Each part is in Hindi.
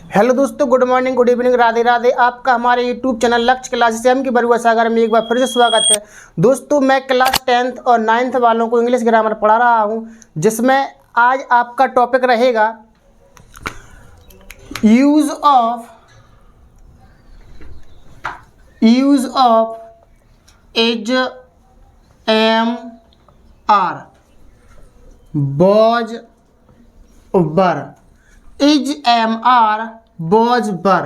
हेलो दोस्तों, good morning, good evening, Radhe Radhe. आपका हमारे यूट्यूब चैनल लक्ष्य क्लासेस एम की बरुआ सागर में एक बार फिर से स्वागत है। दोस्तों, मैं क्लास 10th और 9th वालों को इंग्लिश ग्रामर पढ़ा रहा हूं, जिसमें आज आपका टॉपिक रहेगा use of is am are, was were, is am are was were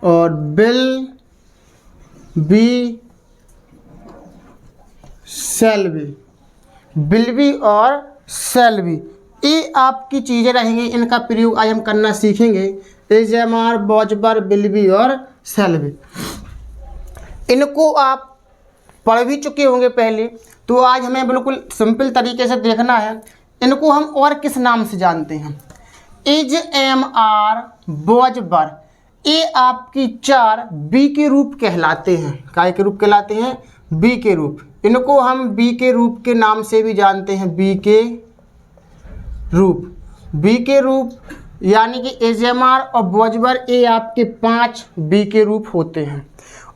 और will be shall be, will be और सेल बी, ये आपकी चीज़ें रहेंगी। इनका प्रयोग आज हम करना सीखेंगे। इज एम आर, बॉज बर, बिल बी और सेल बी, इनको आप पढ़ भी चुके होंगे पहले, तो आज हमें बिल्कुल सिंपल तरीके से देखना है। इनको हम और किस नाम से जानते हैं? इज एम आर, बॉज बर, ये आपकी चार बी के रूप कहलाते हैं। काय के रूप कहलाते हैं? बी के रूप। इनको हम बी के रूप के नाम से भी जानते हैं। बी के रूप, बी के रूप यानी कि एज एम आर और बॉज बर, ये आपके 5 बी के रूप होते हैं।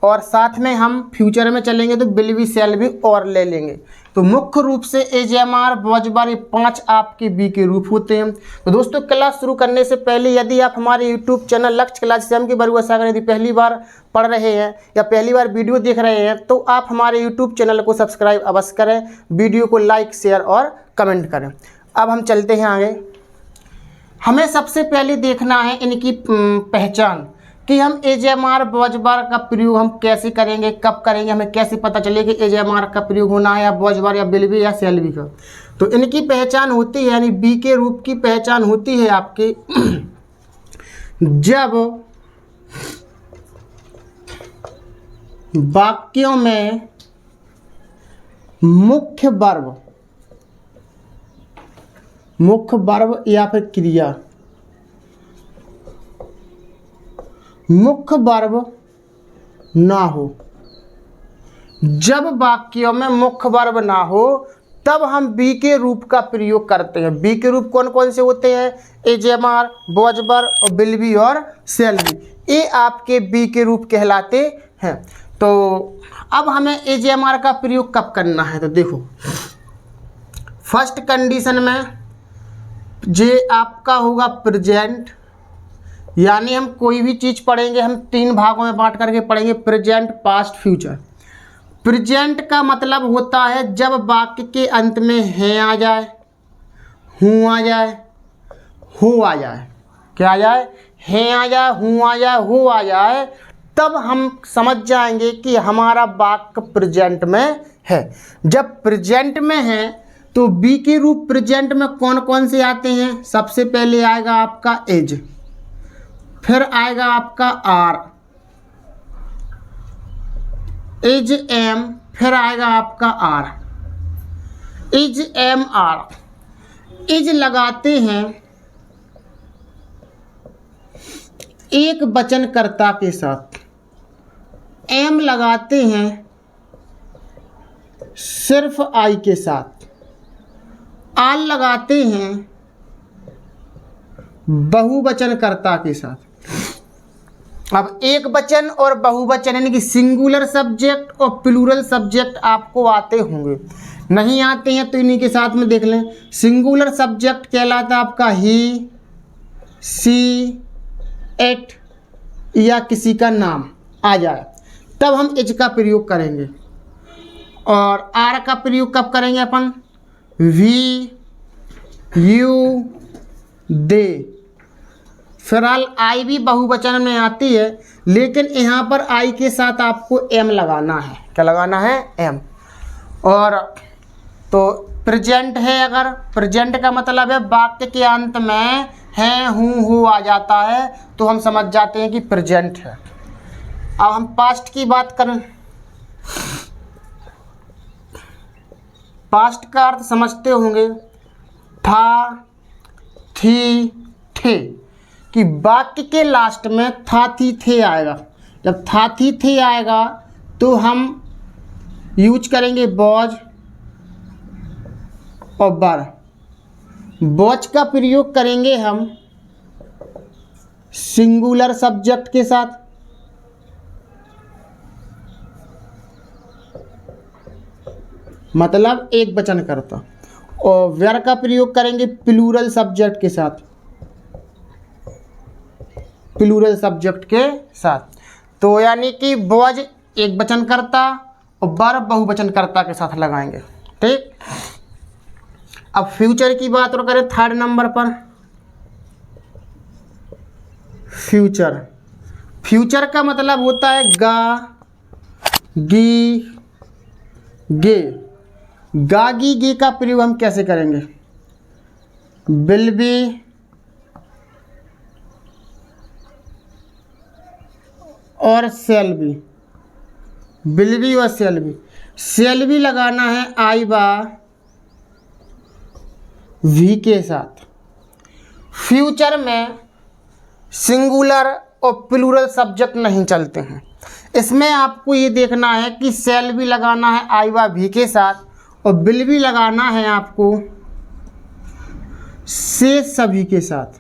और साथ में हम फ्यूचर में चलेंगे तो बिल बी सेल भी और ले लेंगे। तो मुख्य रूप से एज एम आर, बॉज बर, ये 5 आपके बी के रूप होते हैं। तो दोस्तों, क्लास शुरू करने से पहले यदि आप हमारे यूट्यूब चैनल लक्ष्य क्लासेस एम की बरुआ सागर यदि पहली बार पढ़ रहे हैं या पहली बार वीडियो देख रहे हैं, तो आप हमारे यूट्यूब चैनल को सब्सक्राइब अवश्य करें, वीडियो को लाइक, शेयर और कमेंट करें। अब हम चलते हैं आगे। हमें सबसे पहले देखना है इनकी पहचान, कि हम एज एम आर, बॉज बर का प्रयोग हम कैसे करेंगे, कब करेंगे, हमें कैसे पता चलेगा कि एज एम आर का प्रयोग होना है या बॉज बर या बिल बी या सेल बी का। तो इनकी पहचान होती है, यानी बी के रूप की पहचान होती है आपकी जब वाक्यों में मुख्य वर्ब या फिर क्रिया, मुख्य वर्ब ना हो। जब वाक्यों में मुख्य वर्ब ना हो तब हम बी के रूप का प्रयोग करते हैं। बी के रूप कौन कौन से होते हैं? As am are, was were और बिल बी और सेल बी, ये आपके बी के रूप कहलाते हैं। तो अब हमें एज एम आर का प्रयोग कब करना है? तो देखो, फर्स्ट कंडीशन में जे आपका होगा प्रेजेंट, यानी हम कोई भी चीज़ पढ़ेंगे हम 3 भागों में बांट करके पढ़ेंगे, प्रेजेंट, पास्ट, फ्यूचर। प्रेजेंट का मतलब होता है जब वाक्य के अंत में है आ जाए, हूँ आ जाए, हो आ जाए। क्या आ जाए? है आ जाए, हूँ आ जाए, हो आ जाए, तब हम समझ जाएंगे कि हमारा वाक्य प्रेजेंट में है। जब प्रेजेंट में है तो बी के रूप प्रेजेंट में कौन कौन से आते हैं? सबसे पहले आएगा आपका एज, फिर आएगा आपका आर, इज एम, फिर आएगा आपका are, is am are. Is लगाते हैं एक वचनकर्ता के साथ, एम लगाते हैं सिर्फ आई के साथ, आर लगाते हैं बहुवचनकर्ता के साथ। अब एक वचन और बहुवचन यानी कि सिंगुलर सब्जेक्ट और प्लूरल सब्जेक्ट आपको आते होंगे। नहीं आते हैं तो इन्हीं के साथ में देख लें। सिंगुलर सब्जेक्ट कहलाता है आपका ही, सी, इट या किसी का नाम आ जाए, तब हम इज का प्रयोग करेंगे। और आर का प्रयोग कब करेंगे अपन? वी, यू, दे। फिलहाल आई भी बहुवचन में आती है, लेकिन यहाँ पर आई के साथ आपको एम लगाना है। क्या लगाना है? एम। और तो प्रेजेंट है, अगर प्रेजेंट का मतलब है वाक्य के अंत में है, हूँ, हो आ जाता है, तो हम समझ जाते हैं कि प्रेजेंट है। अब हम पास्ट की बात करें। पास्ट का अर्थ समझते होंगे, था, थी, थे, कि वाक्य के लास्ट में था, थी, थे आएगा। जब था, थी, थे आएगा तो हम यूज करेंगे बॉज और बर। बॉज का प्रयोग करेंगे हम सिंगुलर सब्जेक्ट के साथ, मतलब एक वचन करता, और वेयर का प्रयोग करेंगे प्लूरल सब्जेक्ट के साथ, प्लूरल सब्जेक्ट के साथ। तो यानी कि वॉज एक वचन करता और वर्ब बहुवचन कर्ता के साथ लगाएंगे। ठीक, अब फ्यूचर की बात और करें थर्ड नंबर पर। फ्यूचर, फ्यूचर का मतलब होता है गा, गी, गे। गा, गी, गे का प्रयोग हम कैसे करेंगे? विल बी और शैल बी, विल बी और शैल बी। शैल बी लगाना है आई बा वी के साथ। फ्यूचर में सिंगुलर और प्लूरल सब्जेक्ट नहीं चलते हैं। इसमें आपको ये देखना है कि शैल बी लगाना है आई बा वी के साथ और विल बी लगाना है आपको से सभी के साथ।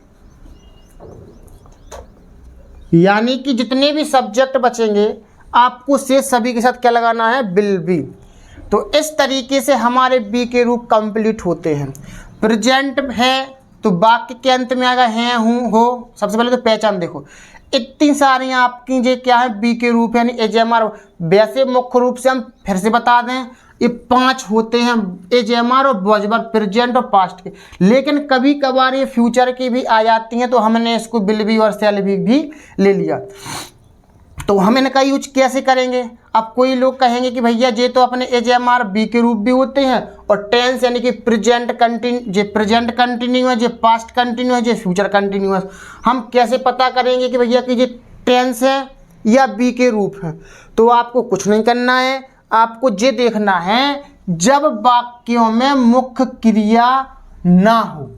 यानी कि जितने भी सब्जेक्ट बचेंगे आपको से सभी के साथ क्या लगाना है? Will be. तो इस तरीके से हमारे बी के रूप कंप्लीट होते हैं। प्रेजेंट है तो वाक्य के अंत में आएगा हैं, हूँ, हो। सबसे पहले तो पहचान देखो, इतनी सारी आपकी जो क्या है बी के रूप यानी एजेएमआर। वैसे मुख्य रूप से हम फिर से बता दें ये 5 होते हैं, एजेएमआर और वॉजबर, प्रेजेंट और पास्ट के। लेकिन कभी कभार ये फ्यूचर की भी आ जाती हैं तो हमने इसको विल बी और शैल बी भी ले लिया। तो हम इनका यूज कैसे करेंगे? अब कोई लोग कहेंगे कि भैया ये तो अपने एजेएमआर बी के रूप भी होते हैं और टेंस यानी कि प्रेजेंट कंटिन्यूअस, ये पास्ट कंटिन्यूअस, ये फ्यूचर कंटिन्यूअस। हम कैसे पता करेंगे कि भैया कि ये टेंस है या बी के रूप है? तो आपको कुछ नहीं करना है, आपको ये देखना है जब वाक्यों में मुख्य क्रिया ना हो।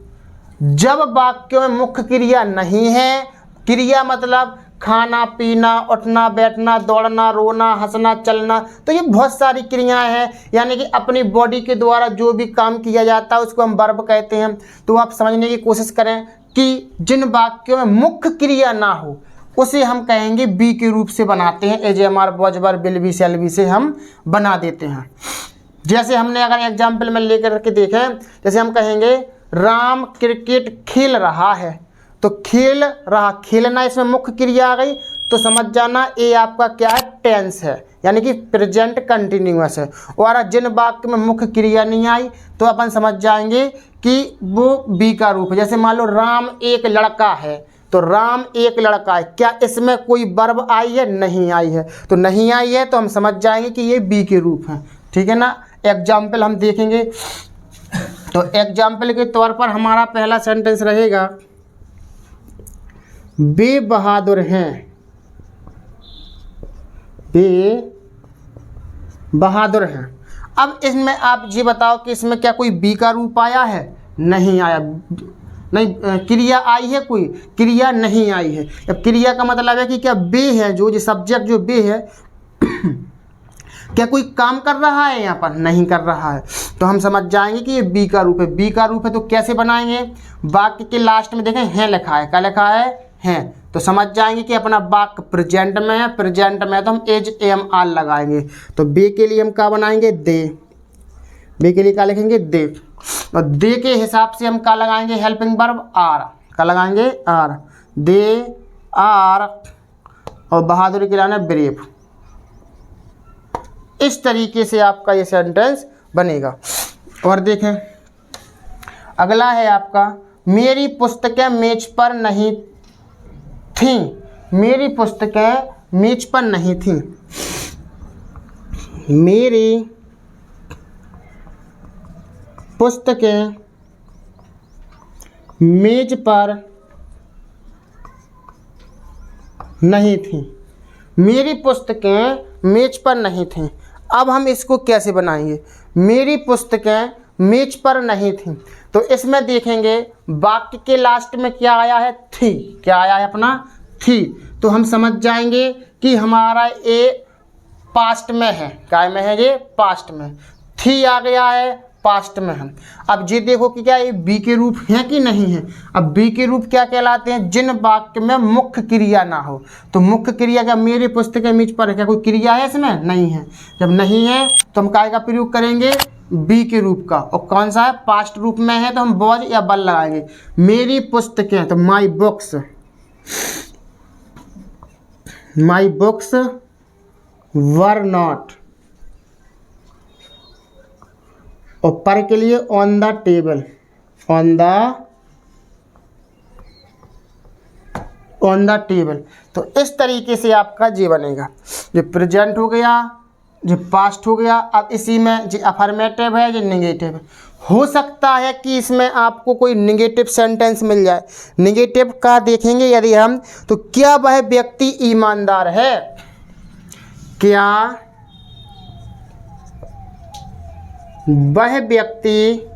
जब वाक्यों में मुख्य क्रिया नहीं है, क्रिया मतलब खाना, पीना, उठना, बैठना, दौड़ना, रोना, हंसना, चलना, तो ये बहुत सारी क्रियाएं हैं। यानी कि अपनी बॉडी के द्वारा जो भी काम किया जाता है उसको हम वर्ब कहते हैं। तो आप समझने की कोशिश करें कि जिन वाक्यों में मुख्य क्रिया ना हो उसे हम कहेंगे बी के रूप से बनाते हैं। एजेएमआर, वॉजबर, विल बी, शैल बी से हम बना देते हैं। जैसे हमने अगर एग्जाम्पल में लेकर के देखें, जैसे हम कहेंगे राम क्रिकेट खेल रहा है, तो खेल रहा, खेलना इसमें मुख्य क्रिया आ गई, तो समझ जाना ये आपका क्या है? टेंस है, यानी कि प्रेजेंट कंटिन्यूअस है। और जिन वाक्य में मुख्य क्रिया नहीं आई तो अपन समझ जाएंगे कि वो बी का रूप है। जैसे मान लो राम एक लड़का है, तो राम एक लड़का है, क्या इसमें कोई वर्ब आई है? नहीं आई है। तो नहीं आई है तो हम समझ जाएंगे कि ये बी के रूप है। ठीक है ना? एग्जाम्पल हम देखेंगे। तो एग्जाम्पल के तौर पर हमारा पहला सेंटेंस रहेगा वे बहादुर हैं, वे बहादुर हैं। अब इसमें आप ये बताओ कि इसमें क्या कोई बी का रूप आया है? नहीं आया। नहीं, क्रिया आई है? कोई क्रिया नहीं आई है। अब क्रिया का मतलब है कि क्या बे है, जो सब्जेक्ट जो बे है क्या कोई काम कर रहा है? यहाँ पर नहीं कर रहा है, तो हम समझ जाएंगे कि ये बी का रूप है। बी का रूप है तो कैसे बनाएंगे? वाक्य के लास्ट में देखें हैं लिखा है, क्या लिखा है? हैं, तो समझ जाएंगे कि अपना वाक्य प्रेजेंट में है। प्रेजेंट में है तो हम एजेएमआर लगाएंगे। तो बे के लिए हम क्या बनाएंगे? दे। बे के लिए क्या लिखेंगे? दे। और दे के हिसाब से हम क्या लगाएंगे? Helping verb are. क्या लगाएंगे? आर। दे आर, और बहादुर के लाना ब्रेव। इस तरीके से आपका ये सेंटेंस बनेगा। और देखें अगला है आपका मेरी पुस्तकें मेज पर नहीं थी। मेरी पुस्तकें मेज पर नहीं थी। मेरी पुस्तकें मेज पर नहीं थी। मेरी पुस्तकें मेज पर नहीं थी। अब हम इसको कैसे बनाएंगे? मेरी पुस्तकें मेज पर नहीं थी, तो इसमें देखेंगे वाक्य के लास्ट में क्या आया है? थी। क्या आया है? अपना थी। तो हम समझ जाएंगे कि हमारा ये पास्ट में है। क्या में है? ये पास्ट में। थी आ गया है, पास्ट में है। अब ये देखो कि क्या ये बी के रूप हैं कि नहीं है। अब बी के रूप क्या कहलाते हैं, जिन वाक्य में मुख्य क्रिया ना हो। तो मुख्य क्रिया क्या मेरी पुस्तक के मेज पर है, क्या कोई क्रिया है इसमें, नहीं है। जब नहीं है तो हम काय का प्रयोग करेंगे, बी के रूप का। और कौन सा है, पास्ट रूप में है तो हम वॉज या बल लगाएंगे। मेरी पुस्तकें तो my books, my books were not. और पर के लिए on the table, on the table. तो इस तरीके से आपका जी बनेगा। जो प्रेजेंट हो गया, जो पास्ट हो गया। अब इसी में जो अफर्मेटिव है, जो नेगेटिव है। हो सकता है कि इसमें आपको कोई नेगेटिव सेंटेंस मिल जाए। नेगेटिव का देखेंगे यदि हम, तो क्या वह व्यक्ति ईमानदार है, क्या वह व्यक्ति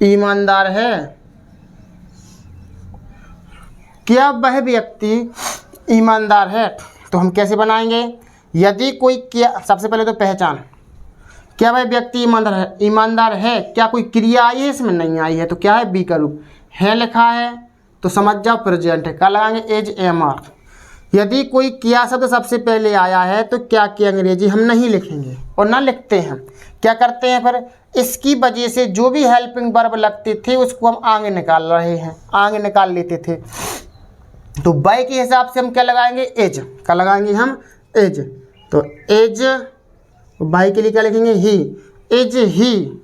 ईमानदार है, क्या वह व्यक्ति ईमानदार है। तो हम कैसे बनाएंगे, यदि कोई क्या, सबसे पहले तो पहचान, क्या वह व्यक्ति ईमानदार है। ईमानदार है, क्या कोई क्रिया आई है इसमें, नहीं आई है, तो क्या है, बी का रूप है लिखा है, तो समझ जाओ प्रेजेंट है। क्या लगाएंगे, एज एम आर। यदि कोई क्या शब्द सबसे पहले आया है तो क्या की अंग्रेजी हम नहीं लिखेंगे और ना लिखते हैं। क्या करते हैं फिर, इसकी वजह से जो भी हेल्पिंग वर्ब लगते थे उसको हम आगे निकाल रहे हैं, आगे निकाल लेते थे। तो बाय के हिसाब से हम क्या लगाएंगे, एज। क्या लगाएंगे हम, एज। तो एज, बाय के लिए क्या लिखेंगे, ही, एज ही।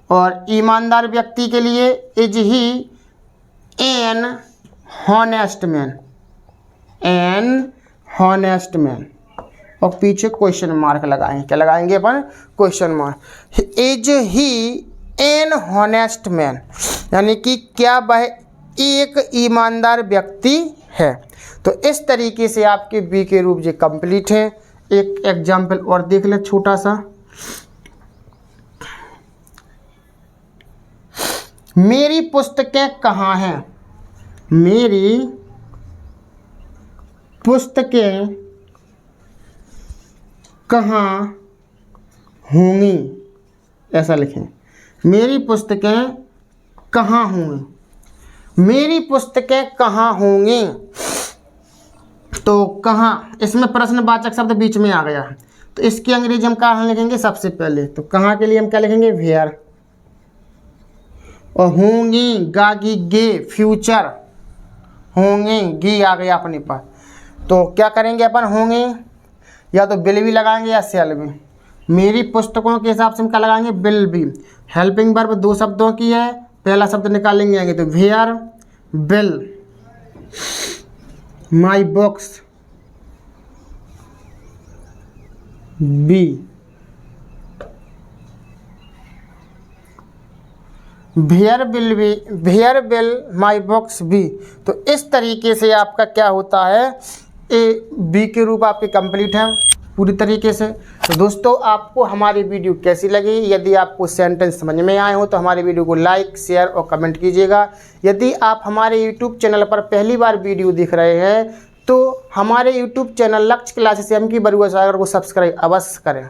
और ईमानदार व्यक्ति के लिए as he an honest man, an honest man. और पीछे क्वेश्चन मार्क लगाएंगे। क्या लगाएंगे अपन, question mark. Is he an honest man, यानी कि क्या वह एक ईमानदार व्यक्ति है। तो इस तरीके से आपके बी के रूप जो कंप्लीट हैं। एक एग्जाम्पल और देख लें छोटा सा। मेरी पुस्तकें कहाँ हैं, मेरी पुस्तकें कहाँ होंगी, ऐसा लिखें। मेरी पुस्तकें कहाँ होंगी, मेरी पुस्तकें कहाँ होंगी। तो कहाँ, इसमें प्रश्नवाचक शब्द बीच में आ गया, तो इसकी अंग्रेजी हम कहाँ लिखेंगे सबसे पहले। तो कहाँ के लिए हम क्या लिखेंगे, वेयर। और होंगी, गागी, गे, फ्यूचर, होंगी, गी आ गया अपने पास। तो क्या करेंगे अपन, होंगे या तो विल भी लगाएंगे या शैल भी। मेरी पुस्तकों के हिसाब से हम क्या लगाएंगे, विल भी। हेल्पिंग वर्ब दो शब्दों की है, पहला शब्द निकालेंगे आएंगे तो where will, my books be, where will be, where will my books be. तो इस तरीके से आपका क्या होता है, ए बी के रूप आपके कंप्लीट हैं पूरी तरीके से। तो दोस्तों आपको हमारी वीडियो कैसी लगी, यदि आपको सेंटेंस समझ में आए हो तो हमारे वीडियो को लाइक, शेयर और कमेंट कीजिएगा। यदि आप हमारे यूट्यूब चैनल पर पहली बार वीडियो देख रहे हैं तो हमारे यूट्यूब चैनल लक्ष्य क्लासेस एम की बरुआ सागर को सब्सक्राइब अवश्य करें।